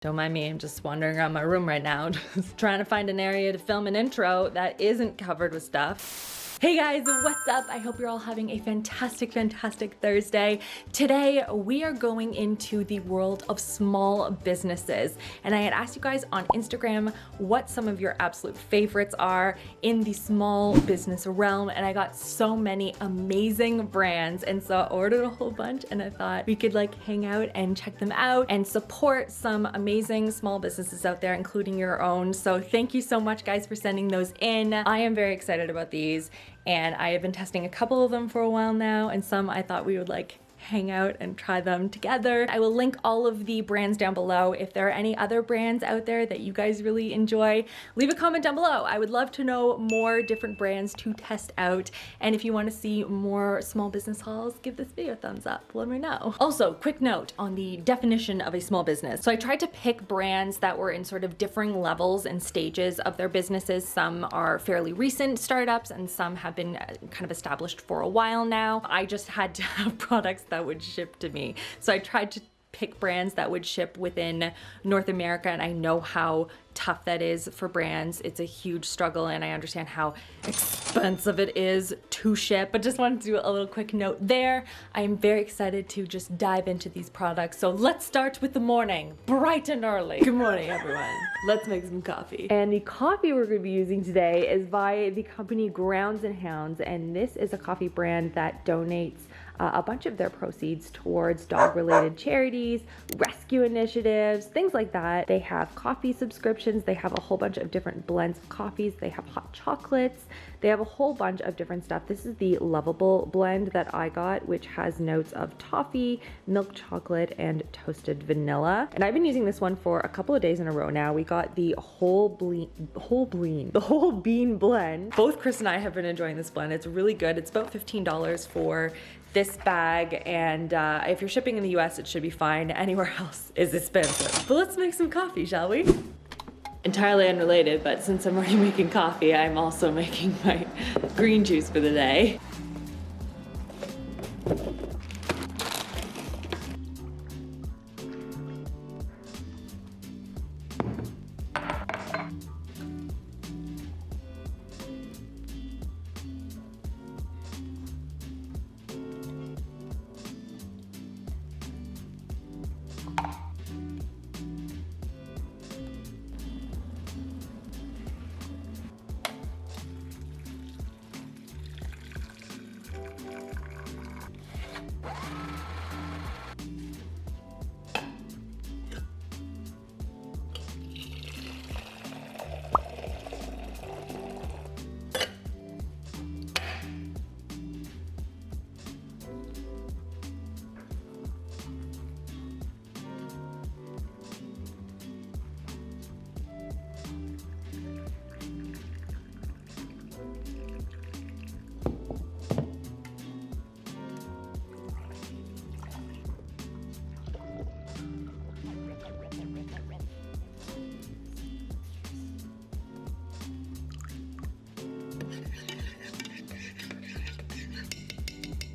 Don't mind me, I'm just wandering around my room right now, just trying to find an area to film an intro that isn't covered with stuff. Hey guys, what's up? I hope you're all having a fantastic Thursday. Today, we are going into the world of small businesses. And I had asked you guys on Instagram what some of your absolute favorites are in the small business realm. And I got so many amazing brands. And so I ordered a whole bunch and I thought we could like hang out and check them out and support some amazing small businesses out there, including your own. So thank you so much guys for sending those in. I am very excited about these. And I have been testing a couple of them for a while now, and some I thought we would like hang out and try them together. I will link all of the brands down below. If there are any other brands out there that you guys really enjoy, leave a comment down below. I would love to know more different brands to test out. And if you want to see more small business hauls, give this video a thumbs up. Let me know. Also, quick note on the definition of a small business. So I tried to pick brands that were in sort of differing levels and stages of their businesses. Some are fairly recent startups and some have been kind of established for a while now. I just had to have products that would ship to me. So I tried to pick brands that would ship within North America, and I know how tough that is for brands. It's a huge struggle and I understand how expensive it is to ship, but just wanted to do a little quick note there. I am very excited to just dive into these products. So let's start with the morning, bright and early. Good morning, everyone. Let's make some coffee. And the coffee we're gonna be using today is by the company Grounds and Hounds, and this is a coffee brand that donates a bunch of their proceeds towards dog-related charities, rescue initiatives, things like that. They have coffee subscriptions. They have a whole bunch of different blends of coffees. They have hot chocolates. They have a whole bunch of different stuff. This is the Lovable blend that I got, which has notes of toffee, milk chocolate, and toasted vanilla. And I've been using this one for a couple of days in a row now. We got the whole bean blend. Both Chris and I have been enjoying this blend. It's really good. It's about $15 for this bag, and if you're shipping in the US, it should be fine. Anywhere else is expensive. But let's make some coffee, shall we? Entirely unrelated, but since I'm already making coffee, I'm also making my green juice for the day.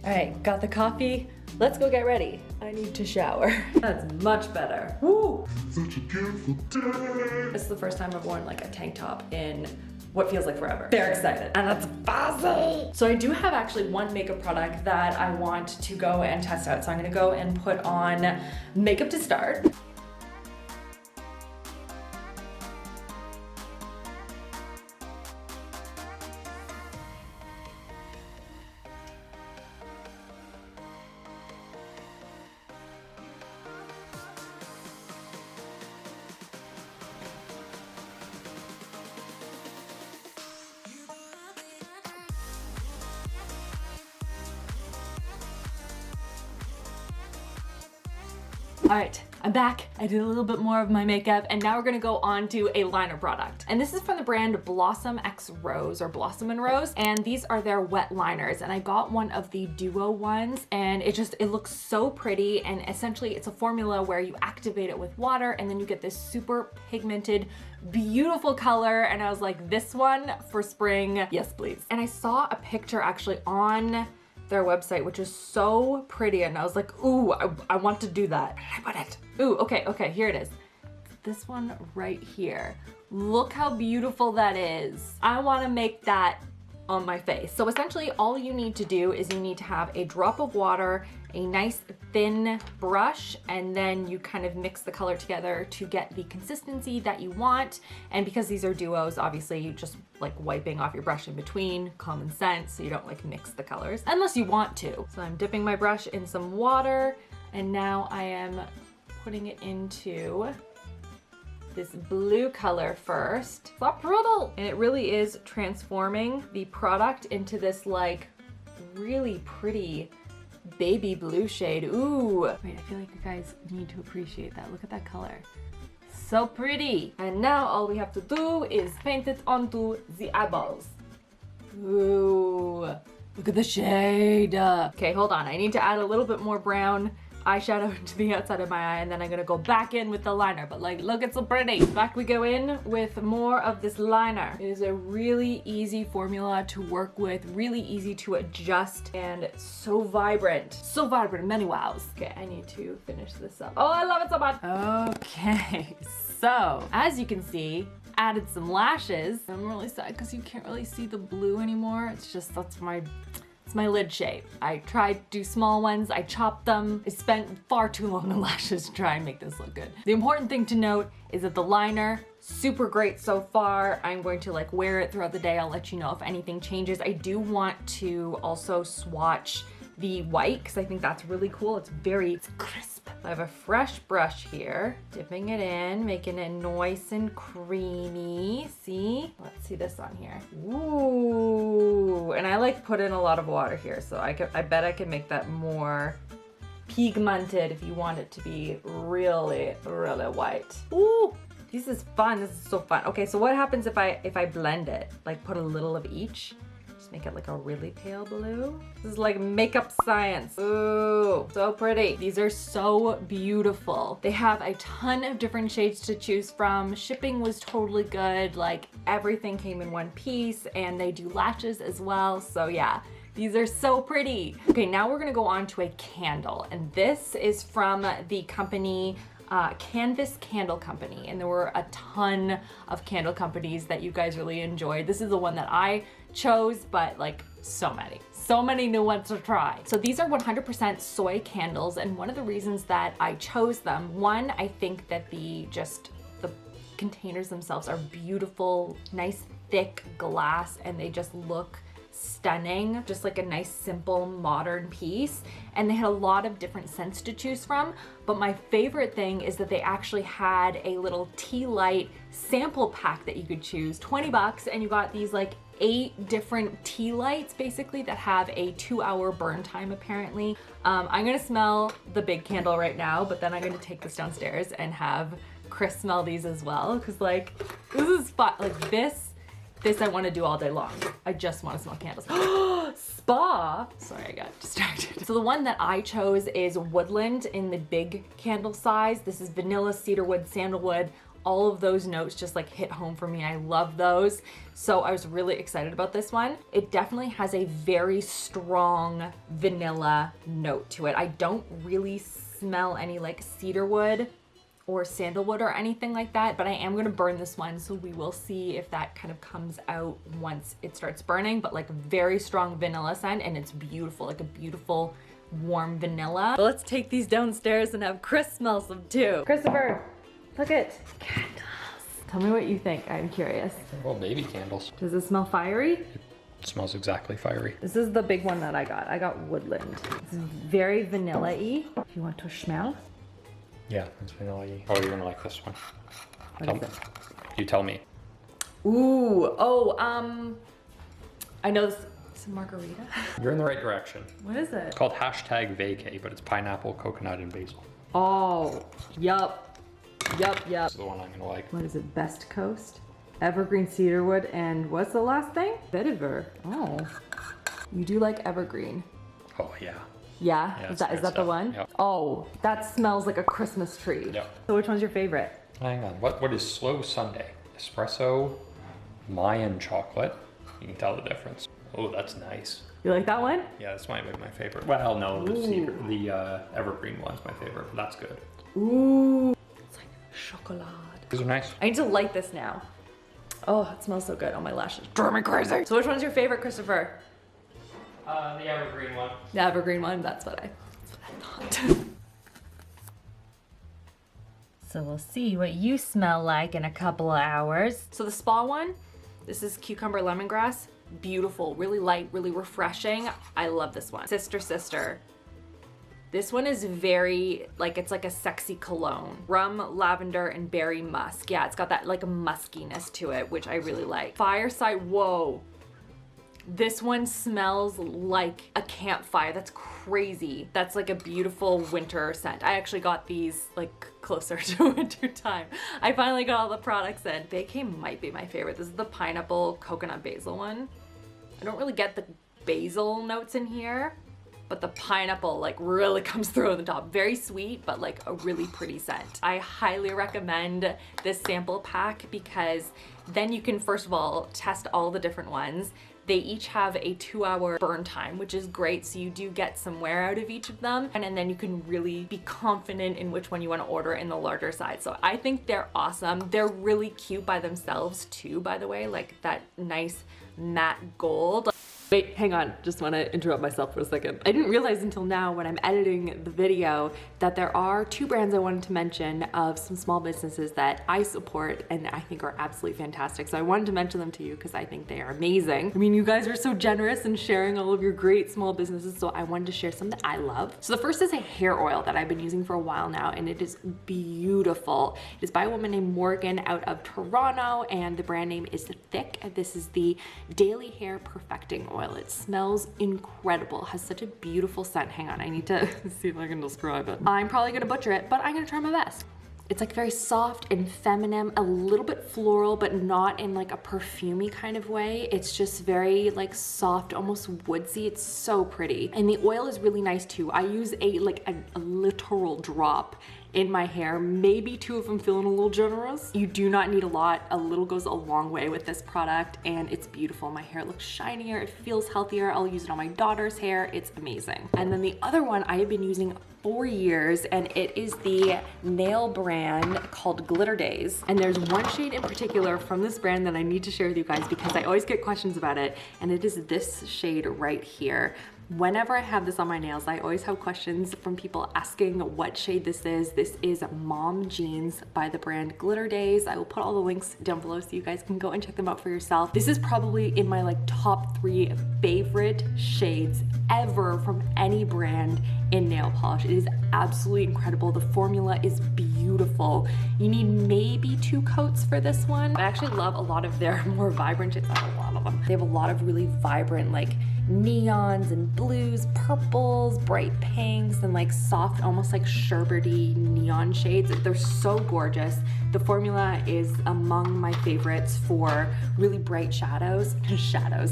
All right, got the coffee. Let's go get ready. I need to shower. That's much better. Woo! Such a beautiful day. This is the first time I've worn like a tank top in what feels like forever. They're excited, and that's bossy. So I do have actually one makeup product that I want to go and test out. So I'm gonna go and put on makeup to start. All right, I'm back. I did a little bit more of my makeup and now we're gonna go on to a liner product. And this is from the brand Blossom X Rose or Blossom and Rose. And these are their wet liners. And I got one of the duo ones and it looks so pretty. And essentially it's a formula where you activate it with water and then you get this super pigmented, beautiful color. And I was like, this one for spring, yes please. And I saw a picture actually on their website, which is so pretty. And I was like, ooh, I want to do that. I put it. Ooh, okay, here it is. this one right here. Look how beautiful that is. I wanna make that on my face. So essentially all you need to do is you need to have a drop of water, a nice thin brush, and then you kind of mix the color together to get the consistency that you want. And because these are duos, obviously you just like wiping off your brush in between, common sense, so you don't like mix the colors unless you want to. So I'm dipping my brush in some water, and now I am putting it into this blue color first. It's not brutal. And it really is transforming the product into this like really pretty baby blue shade. Ooh. Wait, I feel like you guys need to appreciate that. Look at that color. So pretty. And now all we have to do is paint it onto the eyeballs. Ooh. Look at the shade. Okay, hold on. I need to add a little bit more brown eyeshadow to the outside of my eye, and then I'm gonna go back in with the liner. But like, look, it's so pretty. Back we go in with more of this liner. It is a really easy formula to work with, really easy to adjust, and so vibrant. So vibrant, many wows. Okay, I need to finish this up. Oh, I love it so much. Okay, so as you can see, added some lashes. I'm really sad because you can't really see the blue anymore. It's just, it's my lid shape. I tried to do small ones, I chopped them. I spent far too long on lashes to try and make this look good. The important thing to note is that the liner, super great so far. I'm going to like wear it throughout the day. I'll let you know if anything changes. I do want to also swatch the white because I think that's really cool. It's crisp. I have a fresh brush here, dipping it in, making it nice and creamy. See? Let's see this on here. Ooh, and I like put in a lot of water here, so I bet I can make that more pigmented if you want it to be really, really white. Ooh, this is fun. This is so fun. Okay, so what happens if I blend it? Like put a little of each? Just make it like a really pale blue. This is like makeup science. Ooh, so pretty. These are so beautiful. They have a ton of different shades to choose from. Shipping was totally good. Like everything came in one piece, and they do lashes as well. So yeah, these are so pretty. Okay, now we're gonna go on to a candle, and this is from the company Canvas Candle Company, and there were a ton of candle companies that you guys really enjoyed. This is the one that I chose, but like so many new ones to try. So these are 100% soy candles, and one of the reasons that I chose them, one, I think that the containers themselves are beautiful, nice thick glass, and they just look stunning, just like a nice simple modern piece. And they had a lot of different scents to choose from, but my favorite thing is that they actually had a little tea light sample pack that you could choose, 20 bucks, and you got these like 8 different tea lights basically that have a 2-hour burn time apparently. I'm gonna smell the big candle right now, but then I'm gonna take this downstairs and have Chris smell these as well, because like this is fun. Like this I want to do all day long. I just want to smell candles. Spa! Sorry, I got distracted. So the one that I chose is Woodland in the big candle size. This is vanilla, cedarwood, sandalwood. All of those notes just like hit home for me. I love those. So I was really excited about this one. It definitely has a very strong vanilla note to it. I don't really smell any like cedarwood or sandalwood or anything like that, but I am gonna burn this one, so we will see if that kind of comes out once it starts burning, but like very strong vanilla scent, and it's beautiful, like a beautiful warm vanilla. But let's take these downstairs and have Chris smell some too. Christopher, look at candles. Tell me what you think, I'm curious. Well, baby candles. Does it smell fiery? It smells exactly fiery. This is the big one that I got. I got Woodland. It's very vanilla-y. If you want to smell. Yeah, it's vanilla-y. Oh, you're gonna like this one. What is it? You tell me. Ooh, oh, I know this. It's a margarita. You're in the right direction. What is it? It's called #vacay, but it's pineapple, coconut, and basil. Oh, yup. This is the one I'm gonna like. What is it? Best Coast? Evergreen, cedarwood, and what's the last thing? Vetiver. Oh, you do like evergreen. Oh, yeah. Yeah, Yeah, is that the one? Yep. Oh, that smells like a Christmas tree. Yep. So which one's your favorite? Hang on, what is Slow Sunday? Espresso, Mayan chocolate. You can tell the difference. Oh, that's nice. You like that one? Yeah, that's my favorite. Well, no, the evergreen one's my favorite, but that's good. Ooh. It's like Chocolat. These are nice. I need to light this now. Oh, it smells so good. Oh, my lashes drive me crazy. So which one's your favorite, Christopher? The evergreen one. The evergreen one, that's what I thought. So we'll see what you smell like in a couple of hours. So the spa one, this is cucumber lemongrass. Beautiful, really light, really refreshing. I love this one. Sister. This one is very, like, it's like a sexy cologne. Rum, lavender, and berry musk. Yeah, it's got that like muskiness to it, which I really like. Fireside, whoa. This one smells like a campfire. That's crazy. That's like a beautiful winter scent. I actually got these like closer to winter time. I finally got all the products in. Vacay might be my favorite. This is the pineapple coconut basil one. I don't really get the basil notes in here, but the pineapple like really comes through on the top. Very sweet, but like a really pretty scent. I highly recommend this sample pack because then you can first of all test all the different ones. They each have a 2-hour burn time, which is great. So you do get some wear out of each of them. And then you can really be confident in which one you want to order in the larger size. So I think they're awesome. They're really cute by themselves too, by the way, like that nice matte gold. Wait, hang on, just want to interrupt myself for a second. I didn't realize until now when I'm editing the video that there are 2 brands I wanted to mention of some small businesses that I support and I think are absolutely fantastic. So I wanted to mention them to you because I think they are amazing. I mean, you guys are so generous in sharing all of your great small businesses, so I wanted to share some that I love. So the first is a hair oil that I've been using for a while now, and it is beautiful. It is by a woman named Morgan out of Toronto, and the brand name is Thick. This is the Daily Hair Perfecting Oil. It smells incredible, has such a beautiful scent. Hang on, I need to see if I can describe it. I'm probably gonna butcher it, but I'm gonna try my best. It's like very soft and feminine, a little bit floral, but not in like a perfumey kind of way. It's just very like soft, almost woodsy. It's so pretty. And the oil is really nice too. I use a literal drop in my hair, maybe 2 of them feeling a little generous. You do not need a lot. A little goes a long way with this product, and it's beautiful. My hair looks shinier, it feels healthier. I'll use it on my daughter's hair. It's amazing. And then the other one I have been using for years, and it is the nail brand called Glitter Days. And there's one shade in particular from this brand that I need to share with you guys because I always get questions about it, and it is this shade right here. Whenever I have this on my nails, I always have questions from people asking what shade this is. This is Mom Jeans by the brand Glitter Days. I will put all the links down below so you guys can go and check them out for yourself. This is probably in my like top 3 favorite shades ever from any brand in nail polish. It is absolutely incredible. The formula is beautiful. You need maybe 2 coats for this one. I actually love a lot of their more vibrant shades. I have a lot of them. They have a lot of really vibrant like neons and blues, purples, bright pinks, and like soft, almost like sherbety neon shades. They're so gorgeous. The formula is among my favorites for really bright shadows.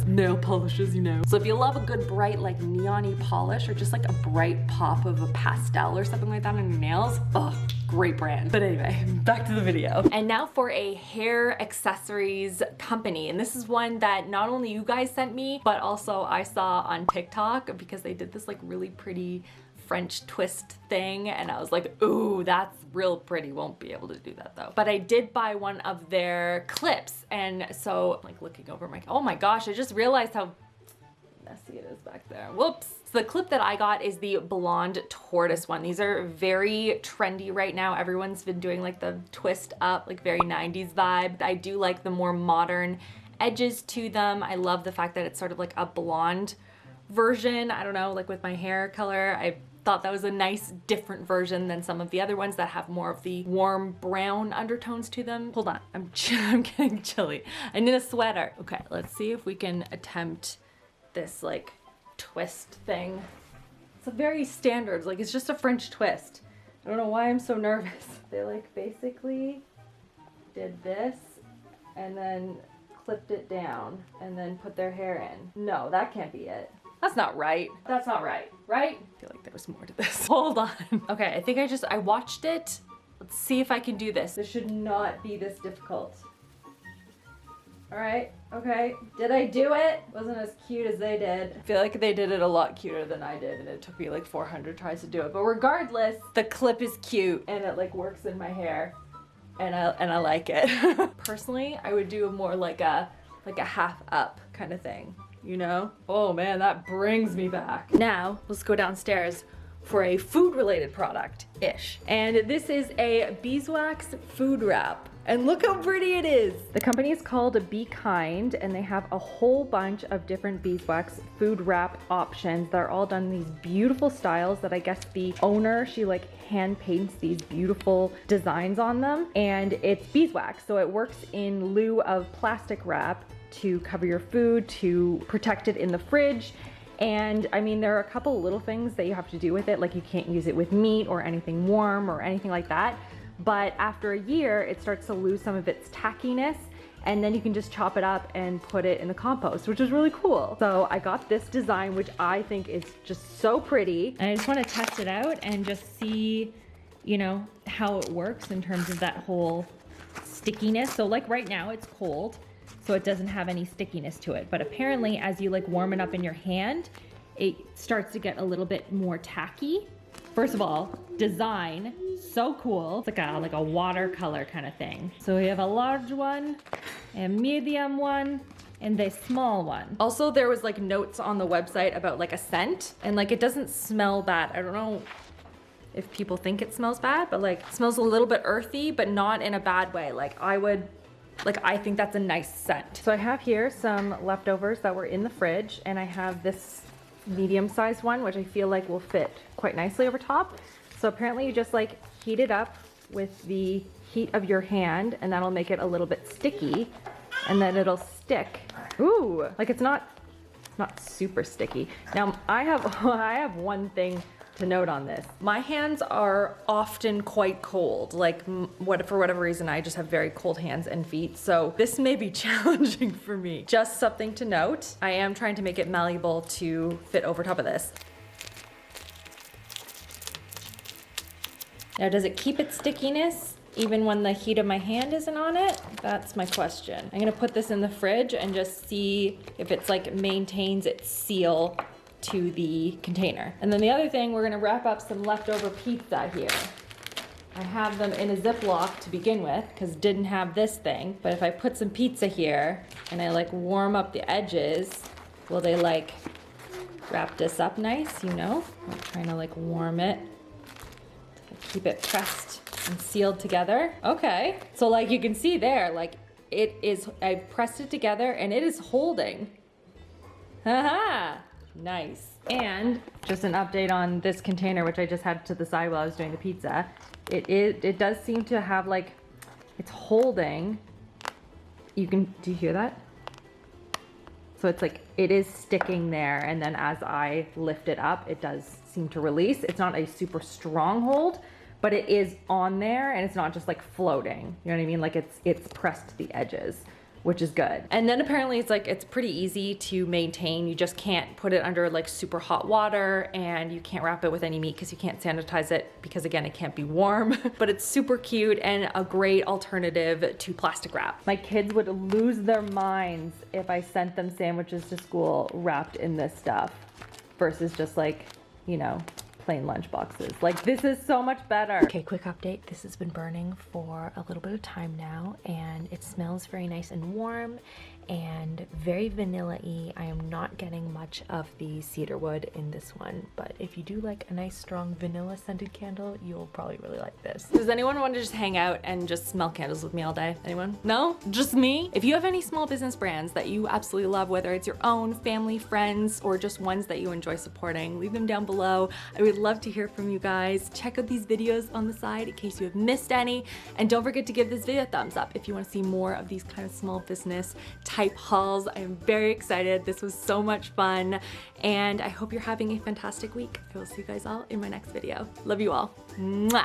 Nail polishes, you know. So if you love a good bright like neon-y polish or just like a bright pop of a pastel or something like that on your nails, oh, great brand. But anyway, back to the video. And now for a hair accessories company. And this is one that not only you guys sent me, but also I saw on TikTok because they did this like really pretty French twist thing, and I was like, ooh, that's real pretty. Won't be able to do that though. But I did buy one of their clips, and so like looking over my, oh my gosh, I just realized how messy it is back there. Whoops. So the clip that I got is the blonde tortoise one. These are very trendy right now. Everyone's been doing like the twist up, like very 90s vibe. I do like the more modern edges to them. I love the fact that it's sort of like a blonde version. I don't know, like with my hair color, I thought that was a nice different version than some of the other ones that have more of the warm brown undertones to them. Hold on, I'm getting chilly. I need a sweater. Okay, let's see if we can attempt this like twist thing. It's a very standard, like it's just a French twist. I don't know why I'm so nervous. They like basically did this and then clipped it down and then put their hair in. No, that can't be it. That's not right. That's not right, right? I feel like there was more to this. Hold on. Okay, I think I watched it. Let's see if I can do this. This should not be this difficult. All right, okay. Did I do it? Wasn't as cute as they did. I feel like they did it a lot cuter than I did, and it took me like 400 tries to do it. But regardless, the clip is cute and it like works in my hair. and I like it. Personally, I would do more like a half up kind of thing, you know? Oh man, that brings me back. Now, let's go downstairs for a food related product-ish. And this is a beeswax food wrap. And look how pretty it is. The company is called Be Kind, and they have a whole bunch of different beeswax food wrap options. They're all done in these beautiful styles that I guess the owner, she like hand paints these beautiful designs on them. And it's beeswax, so it works in lieu of plastic wrap to cover your food, to protect it in the fridge. And I mean, there are a couple little things that you have to do with it, like you can't use it with meat or anything warm or anything like that. But after a year, it starts to lose some of its tackiness, and then you can just chop it up and put it in the compost, which is really cool. So I got this design, which I think is just so pretty. And I just want to test it out and just see, you know, how it works in terms of that whole stickiness. So like right now it's cold, so it doesn't have any stickiness to it. But apparently as you like warm it up in your hand, it starts to get a little bit more tacky. First of all, design, so cool. It's like a watercolor kind of thing. So we have a large one, a medium one, and the small one. Also, there was like notes on the website about like a scent, and like it doesn't smell bad. I don't know if people think it smells bad, but like it smells a little bit earthy, but not in a bad way. I think that's a nice scent. So I have here some leftovers that were in the fridge, and I have this medium-sized one, which I feel like will fit quite nicely over top. So apparently you just like heat it up with the heat of your hand, and that'll make it a little bit sticky, and then it'll stick. Ooh, like it's not super sticky. Now I have one thing to note on this. My hands are often quite cold. Like for whatever reason, I just have very cold hands and feet. So this may be challenging for me. Just something to note. I am trying to make it malleable to fit over top of this. Now, does it keep its stickiness even when the heat of my hand isn't on it? That's my question. I'm gonna put this in the fridge and just see if it's like maintains its seal to the container. And then the other thing, we're gonna wrap up some leftover pizza here. I have them in a Ziploc to begin with, because didn't have this thing. But if I put some pizza here and I like warm up the edges, will they like wrap this up nice, you know? I'm trying to like warm it, keep it pressed and sealed together. Okay, so like you can see there, like it is, I pressed it together and it is holding. Haha. Nice. And just an update on this container, which I just had to the side while I was doing the pizza. It does seem to have like, it's holding. Do you hear that? So it's like, it is sticking there, and then as I lift it up, it does seem to release. It's not a super strong hold, but it is on there, and it's not just like floating. You know what I mean? Like it's pressed to the edges, which is good. And then apparently it's pretty easy to maintain. You just can't put it under like super hot water, and you can't wrap it with any meat because you can't sanitize it because again, it can't be warm. But it's super cute and a great alternative to plastic wrap. My kids would lose their minds if I sent them sandwiches to school wrapped in this stuff versus just like, you know, plain lunch boxes. Like, this is so much better. Okay, quick update. This has been burning for a little bit of time now, and it smells very nice and warm and very vanilla-y. I am not getting much of the cedar wood in this one, but if you do like a nice strong vanilla scented candle, you'll probably really like this. Does anyone want to just hang out and just smell candles with me all day? Anyone? No? Just me? If you have any small business brands that you absolutely love, whether it's your own, family, friends, or just ones that you enjoy supporting, leave them down below. I would love to hear from you guys. Check out these videos on the side in case you have missed any, and don't forget to give this video a thumbs up if you want to see more of these kind of small business type hauls. I am very excited. This was so much fun, and I hope you're having a fantastic week. I will see you guys all in my next video. Love you all. Mwah!